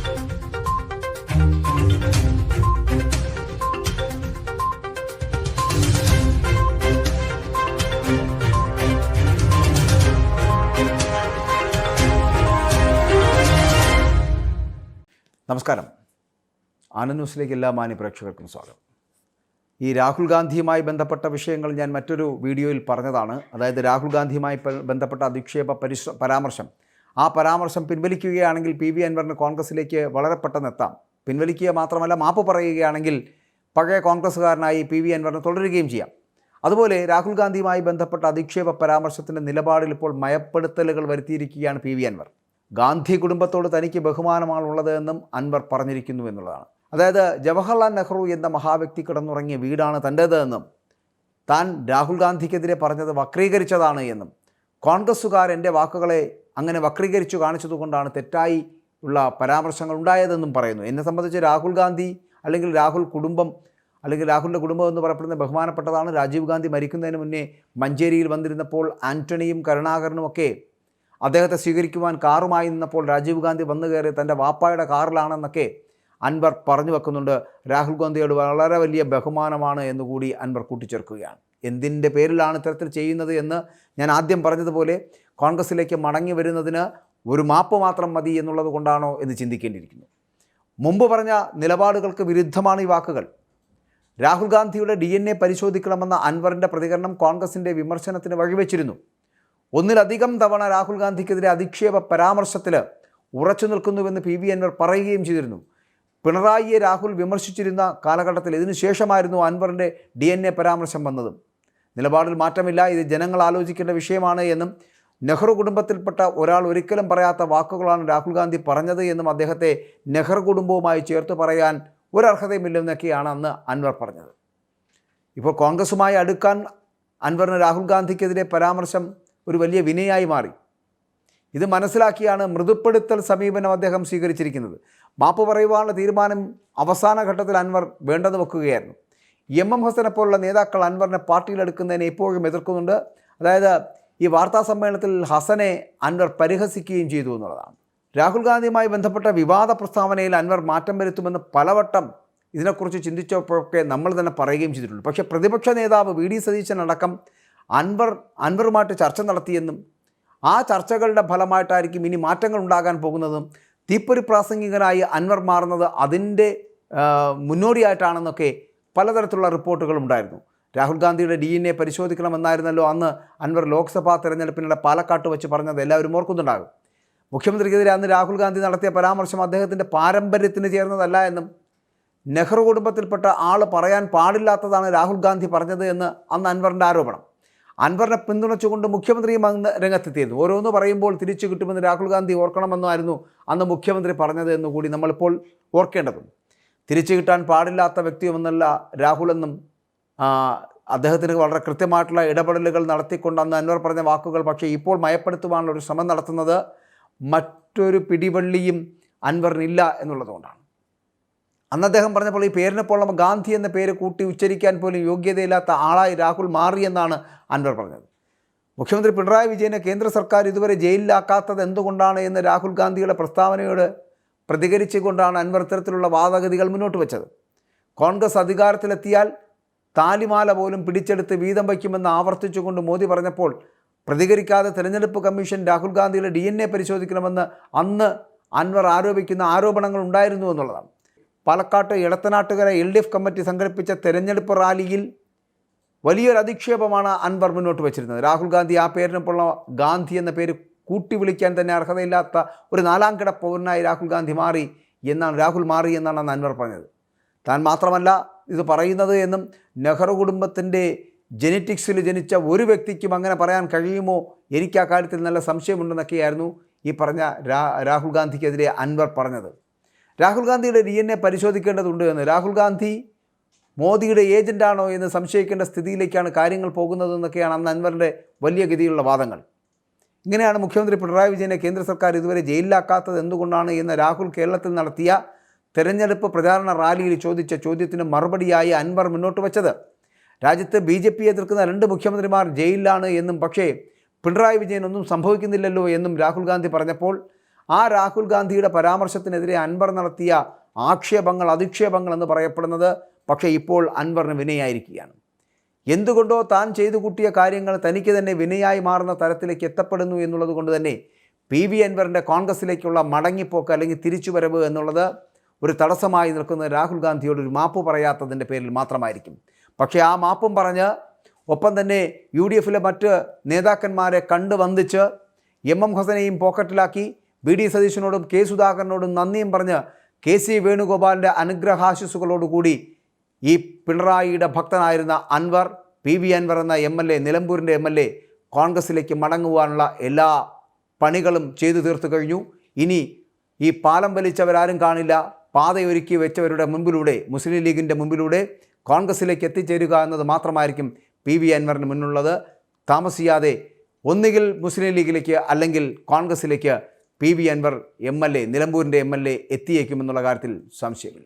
നമസ്കാരം. ആനന്ദ് ന്യൂസിലേക്ക് എല്ലാ മാന്യ പ്രേക്ഷകർക്കും സ്വാഗതം. ഈ രാഹുൽ ഗാന്ധിയുമായി ബന്ധപ്പെട്ട വിഷയങ്ങൾ ഞാൻ മറ്റൊരു വീഡിയോയിൽ പറഞ്ഞതാണ്. അതായത് രാഹുൽ ഗാന്ധിയുമായി ബന്ധപ്പെട്ട അധിക്ഷേപ പരാമർശം, ആ പരാമർശം പിൻവലിക്കുകയാണെങ്കിൽ PV അൻവറിന് കോൺഗ്രസിലേക്ക് വളരെ പെട്ടെന്ന് എത്താം. പിൻവലിക്കുക മാത്രമല്ല, മാപ്പ് പറയുകയാണെങ്കിൽ പഴയ കോൺഗ്രസ്സുകാരനായി PV അൻവറിന് തുടരുകയും ചെയ്യാം. അതുപോലെ രാഹുൽ ഗാന്ധിയുമായി ബന്ധപ്പെട്ട അധിക്ഷേപ പരാമർശത്തിൻ്റെ നിലപാടിൽ ഇപ്പോൾ മയപ്പെടുത്തലുകൾ വരുത്തിയിരിക്കുകയാണ് PV അൻവർ. ഗാന്ധി കുടുംബത്തോട് തനിക്ക് ബഹുമാനമാണുള്ളത് എന്നും അൻവർ പറഞ്ഞിരിക്കുന്നു എന്നുള്ളതാണ്. അതായത് ജവഹർലാൽ നെഹ്റു എന്ന മഹാവ്യക്തി കിടന്നുറങ്ങിയ വീടാണ് തൻ്റേത് എന്നും താൻ രാഹുൽ ഗാന്ധിക്കെതിരെ പറഞ്ഞത് വക്രീകരിച്ചതാണ് എന്നും കോൺഗ്രസ്സുകാർ എൻ്റെ വാക്കുകളെ അങ്ങനെ വക്രീകരിച്ചു കാണിച്ചതുകൊണ്ടാണ് തെറ്റായി ഉള്ള പരാമർശങ്ങൾ ഉണ്ടായതെന്നും പറയുന്നു. എന്നെ സംബന്ധിച്ച് രാഹുൽ ഗാന്ധി അല്ലെങ്കിൽ രാഹുൽ കുടുംബം അല്ലെങ്കിൽ രാഹുലിൻ്റെ കുടുംബം എന്ന് പറയപ്പെടുന്ന ബഹുമാനപ്പെട്ടതാണ്. രാജീവ് ഗാന്ധി മരിക്കുന്നതിന് മുന്നേ മഞ്ചേരിയിൽ വന്നിരുന്നപ്പോൾ ആൻ്റണിയും കരുണാകരനുമൊക്കെ അദ്ദേഹത്തെ സ്വീകരിക്കുവാൻ കാറുമായി നിന്നപ്പോൾ രാജീവ് ഗാന്ധി വന്നു കയറി തൻ്റെ വാപ്പായുടെ കാറിലാണെന്നൊക്കെ അൻവർ പറഞ്ഞു വെക്കുന്നുണ്ട്. രാഹുൽ ഗാന്ധിയോട് വളരെ വലിയ ബഹുമാനമാണ് എന്നുകൂടി അൻവർ കൂട്ടിച്ചേർക്കുകയാണ്. എന്തിൻ്റെ പേരിലാണ് ഇത്തരത്തിൽ ചെയ്യുന്നത് എന്ന് ഞാൻ ആദ്യം പറഞ്ഞതുപോലെ കോൺഗ്രസിലേക്ക് മടങ്ങി വരുന്നതിന് ഒരു മാപ്പ് മാത്രം മതി എന്നുള്ളത് കൊണ്ടാണോ എന്ന് ചിന്തിക്കേണ്ടിയിരിക്കുന്നു. മുമ്പ് പറഞ്ഞ നിലപാടുകൾക്ക് വിരുദ്ധമാണ് ഈ വാക്കുകൾ. രാഹുൽ ഗാന്ധിയുടെ DNA പരിശോധിക്കണമെന്ന അൻവറിൻ്റെ പ്രതികരണം കോൺഗ്രസിൻ്റെ വിമർശനത്തിന് വഴിവെച്ചിരുന്നു. ഒന്നിലധികം തവണ രാഹുൽ ഗാന്ധിക്കെതിരെ അധിക്ഷേപ പരാമർശത്തിൽ ഉറച്ചു നിൽക്കുന്നുവെന്ന് PV അൻവർ പറയുകയും ചെയ്തിരുന്നു. പിണറായിയെ രാഹുൽ വിമർശിച്ചിരുന്ന കാലഘട്ടത്തിൽ ഇതിനുശേഷമായിരുന്നു അൻവറിൻ്റെ DNA പരാമർശം വന്നതും. നിലപാടിൽ മാറ്റമില്ല, ഇത് ജനങ്ങൾ ആലോചിക്കേണ്ട വിഷയമാണ് എന്നും നെഹ്റു കുടുംബത്തിൽപ്പെട്ട ഒരാൾ ഒരിക്കലും പറയാത്ത വാക്കുകളാണ് രാഹുൽ ഗാന്ധി പറഞ്ഞത് എന്നും അദ്ദേഹത്തെ നെഹ്റു കുടുംബവുമായി ചേർത്ത് പറയാൻ ഒരർഹതയുമില്ലെന്നൊക്കെയാണ് അന്ന് അൻവർ പറഞ്ഞത്. ഇപ്പോൾ കോൺഗ്രസുമായി അടുക്കാൻ അൻവറിന് രാഹുൽ ഗാന്ധിക്കെതിരെ പരാമർശം ഒരു വലിയ വിനയായി മാറി. ഇത് മനസ്സിലാക്കിയാണ് മൃദുപ്പെടുത്തൽ സമീപനം അദ്ദേഹം സ്വീകരിച്ചിരിക്കുന്നത്. മാപ്പ് പറയുവാനുള്ള തീരുമാനം അവസാന ഘട്ടത്തിൽ അൻവർ വേണ്ടെന്ന് വെക്കുകയായിരുന്നു. MM ഹസനെ പോലുള്ള നേതാക്കൾ അൻവറിനെ പാർട്ടിയിലെടുക്കുന്നതിനെ ഇപ്പോഴും എതിർക്കുന്നുണ്ട്. അതായത് ഈ വാർത്താ സമ്മേളനത്തിൽ ഹസനെ അൻവർ പരിഹസിക്കുകയും ചെയ്തു എന്നുള്ളതാണ്. രാഹുൽ ഗാന്ധിയുമായി ബന്ധപ്പെട്ട വിവാദ പ്രസ്താവനയിൽ അൻവർ മാറ്റം വരുത്തുമെന്ന് പലവട്ടം ഇതിനെക്കുറിച്ച് ചിന്തിച്ചപ്പോഴൊക്കെ നമ്മൾ തന്നെ പറയുകയും ചെയ്തിട്ടുണ്ട്. പക്ഷേ പ്രതിപക്ഷ നേതാവ് VD സതീശൻ അടക്കം അൻവറുമായിട്ട് ചർച്ച നടത്തിയെന്നും ആ ചർച്ചകളുടെ ഫലമായിട്ടായിരിക്കും ഇനി മാറ്റങ്ങൾ ഉണ്ടാകാൻ പോകുന്നതും തീപ്പൊരി പ്രാസംഗികനായി അൻവർ മാറുന്നത് അതിൻ്റെ മുന്നോടിയായിട്ടാണെന്നൊക്കെ പലതരത്തിലുള്ള റിപ്പോർട്ടുകളുണ്ടായിരുന്നു. രാഹുൽ ഗാന്ധിയുടെ DNA പരിശോധിക്കണമെന്നായിരുന്നല്ലോ അന്ന് അൻവർ ലോക്സഭാ തെരഞ്ഞെടുപ്പിനിടെ പാലക്കാട്ട് വെച്ച് പറഞ്ഞത് എല്ലാവരും ഓർക്കുന്നുണ്ടാകും. മുഖ്യമന്ത്രിക്കെതിരെ അന്ന് രാഹുൽ ഗാന്ധി നടത്തിയ പരാമർശം അദ്ദേഹത്തിൻ്റെ പാരമ്പര്യത്തിന് ചേർന്നതല്ല എന്നും നെഹ്റു കുടുംബത്തിൽപ്പെട്ട ആൾ പറയാൻ പാടില്ലാത്തതാണ് രാഹുൽ ഗാന്ധി പറഞ്ഞത് എന്ന് അന്ന് അൻവറിൻ്റെ ആരോപണം. അൻവറിനെ പിന്തുണച്ചുകൊണ്ട് മുഖ്യമന്ത്രിയും അന്ന് രംഗത്തെത്തിയിരുന്നു. ഓരോന്ന് പറയുമ്പോൾ തിരിച്ചു കിട്ടുമെന്ന് രാഹുൽ ഗാന്ധി ഓർക്കണമെന്നായിരുന്നു അന്ന് മുഖ്യമന്ത്രി പറഞ്ഞത് എന്നുകൂടി നമ്മളിപ്പോൾ ഓർക്കേണ്ടതുണ്ട്. തിരിച്ചു കിട്ടാൻ പാടില്ലാത്ത വ്യക്തിയുമെന്നല്ല രാഹുലെന്നും അദ്ദേഹത്തിന് വളരെ കൃത്യമായിട്ടുള്ള ഇടപെടലുകൾ നടത്തിക്കൊണ്ട് അന്ന് അൻവർ പറഞ്ഞ വാക്കുകൾ പക്ഷേ ഇപ്പോൾ മയപ്പെടുത്തുവാനുള്ള ഒരു ശ്രമം നടത്തുന്നത് മറ്റൊരു പിടിവള്ളിയും അൻവറിനില്ല എന്നുള്ളതുകൊണ്ടാണ്. അന്ന് അദ്ദേഹം പറഞ്ഞപ്പോൾ ഈ പേരിനെപ്പോഴുള്ള ഗാന്ധി എന്ന പേര് കൂട്ടി ഉച്ചരിക്കാൻ പോലും യോഗ്യതയില്ലാത്ത ആളായി രാഹുൽ മാറിയെന്നാണ് അൻവർ പറഞ്ഞത്. മുഖ്യമന്ത്രി പിണറായി വിജയനെ കേന്ദ്ര സർക്കാർ ഇതുവരെ ജയിലിലാക്കാത്തത് എന്തുകൊണ്ടാണ് എന്ന് രാഹുൽ ഗാന്ധിയുടെ പ്രസ്താവനയോട് പ്രതികരിച്ചുകൊണ്ടാണ് അൻവർ ഇത്തരത്തിലുള്ള വാദഗതികൾ മുന്നോട്ട് വെച്ചത്. കോൺഗ്രസ് അധികാരത്തിലെത്തിയാൽ താലിമാല പോലും പിടിച്ചെടുത്ത് വീതം വയ്ക്കുമെന്ന് ആവർത്തിച്ചുകൊണ്ട് മോദി പറഞ്ഞപ്പോൾ പ്രതികരിക്കാതെ തെരഞ്ഞെടുപ്പ് കമ്മീഷൻ രാഹുൽ ഗാന്ധിയുടെ DNA പരിശോധിക്കണമെന്ന് അന്ന് അൻവർ ആരോപിക്കുന്ന ആരോപണങ്ങൾ ഉണ്ടായിരുന്നു എന്നുള്ളതാണ്. പാലക്കാട്ട് ഇടത്തനാട്ടുകര LDF കമ്മിറ്റി സംഘടിപ്പിച്ച തെരഞ്ഞെടുപ്പ് റാലിയിൽ വലിയൊരു അധിക്ഷേപമാണ് അൻവർ മുന്നോട്ട് വച്ചിരുന്നത്. രാഹുൽ ഗാന്ധി ആ പേരിനൊപ്പമുള്ള ഗാന്ധി എന്ന പേര് കൂട്ടി വിളിക്കാൻ തന്നെ അർഹതയില്ലാത്ത ഒരു നാലാംകിട പൗരനായി രാഹുൽ മാറി എന്നാണ് അന്ന് അൻവർ പറഞ്ഞത്. താൻ മാത്രമല്ല ഇത് പറയുന്നത് എന്നും നെഹ്റു കുടുംബത്തിൻ്റെ ജെനറ്റിക്സിൽ ജനിച്ച ഒരു വ്യക്തിക്കും അങ്ങനെ പറയാൻ കഴിയുമോ, എനിക്ക് ആ കാര്യത്തിൽ നല്ല സംശയമുണ്ടെന്നൊക്കെയായിരുന്നു ഈ പറഞ്ഞ രാഹുൽ ഗാന്ധിക്കെതിരെ അൻവർ പറഞ്ഞത്. രാഹുൽ ഗാന്ധിയുടെ DNA പരിശോധിക്കേണ്ടതുണ്ട് എന്ന്, രാഹുൽ ഗാന്ധി മോദിയുടെ ഏജൻ്റാണോ എന്ന് സംശയിക്കേണ്ട സ്ഥിതിയിലേക്കാണ് കാര്യങ്ങൾ പോകുന്നതെന്നൊക്കെയാണ് അന്ന് അൻവറിൻ്റെ വലിയ ഗതിയിലുള്ള വാദങ്ങൾ. ഇങ്ങനെയാണ് മുഖ്യമന്ത്രി പിണറായി വിജയനെ കേന്ദ്ര സർക്കാർ ഇതുവരെ ജയിലിലാക്കാത്തത് എന്തുകൊണ്ടാണ് എന്ന് രാഹുൽ കേരളത്തിൽ നടത്തിയ തെരഞ്ഞെടുപ്പ് പ്രചാരണ റാലിയിൽ ചോദിച്ച ചോദ്യത്തിന് മറുപടിയായി അൻവർ മുന്നോട്ട് വച്ചത്. രാജ്യത്ത് BJP എതിർക്കുന്ന 2 മുഖ്യമന്ത്രിമാർ ജയിലിലാണ് എന്നും പക്ഷേ പിണറായി വിജയൻ ഒന്നും സംഭവിക്കുന്നില്ലല്ലോ എന്നും രാഹുൽ ഗാന്ധി പറഞ്ഞപ്പോൾ ആ രാഹുൽ ഗാന്ധിയുടെ പരാമർശത്തിനെതിരെ അൻവർ നടത്തിയ ആക്ഷേപങ്ങൾ, അധിക്ഷേപങ്ങൾ എന്ന് പറയപ്പെടുന്നത് പക്ഷേ ഇപ്പോൾ അൻവറിന് വിനയായിരിക്കുകയാണ്. എന്തുകൊണ്ടോ താൻ ചെയ്തു കൂട്ടിയ കാര്യങ്ങൾ തനിക്ക് തന്നെ വിനയായി മാറുന്ന തരത്തിലേക്ക് എത്തപ്പെടുന്നു എന്നുള്ളത് കൊണ്ട് തന്നെ PV അൻവറിൻ്റെ കോൺഗ്രസിലേക്കുള്ള മടങ്ങിപ്പോക്ക് അല്ലെങ്കിൽ തിരിച്ചുവരവ് എന്നുള്ളത് ഒരു തടസ്സമായി നിൽക്കുന്ന രാഹുൽ ഗാന്ധിയോട് ഒരു മാപ്പ് പറയാത്തതിൻ്റെ പേരിൽ മാത്രമായിരിക്കും. പക്ഷേ ആ മാപ്പും പറഞ്ഞ് ഒപ്പം തന്നെ UDFിലെ മറ്റ് നേതാക്കന്മാരെ കണ്ടു വന്ദിച്ച് MM ഹസനെയും പോക്കറ്റിലാക്കി VD സതീശനോടും K സുധാകരനോടും നന്ദിയും പറഞ്ഞ് KC വേണുഗോപാലിൻ്റെ അനുഗ്രഹാശിസുകളോടുകൂടി ഈ പിണറായിയുടെ ഭക്തനായിരുന്ന അൻവർ, PV അൻവർ എന്ന MLA, നിലമ്പൂരിൻ്റെ MLA കോൺഗ്രസിലേക്ക് മടങ്ങുവാനുള്ള എല്ലാ പണികളും ചെയ്തു തീർത്തു കഴിഞ്ഞു. ഇനി ഈ പാലം വലിച്ചവരാരും കാണില്ല. പാതയൊരുക്കി വെച്ചവരുടെ മുൻപിലൂടെ, മുസ്ലിം ലീഗിൻ്റെ മുൻപിലൂടെ കോൺഗ്രസിലേക്ക് എത്തിച്ചേരുക എന്നത് മാത്രമായിരിക്കും PV അൻവറിന് മുന്നുള്ളത്. താമസിയാതെ ഒന്നുകിൽ മുസ്ലിം ലീഗിലേക്ക് അല്ലെങ്കിൽ കോൺഗ്രസിലേക്ക് PV അൻവർ MLA, നിലമ്പൂരിൻ്റെ MLA എത്തിയേക്കുമെന്നുള്ള കാര്യത്തിൽ സംശയമില്ല.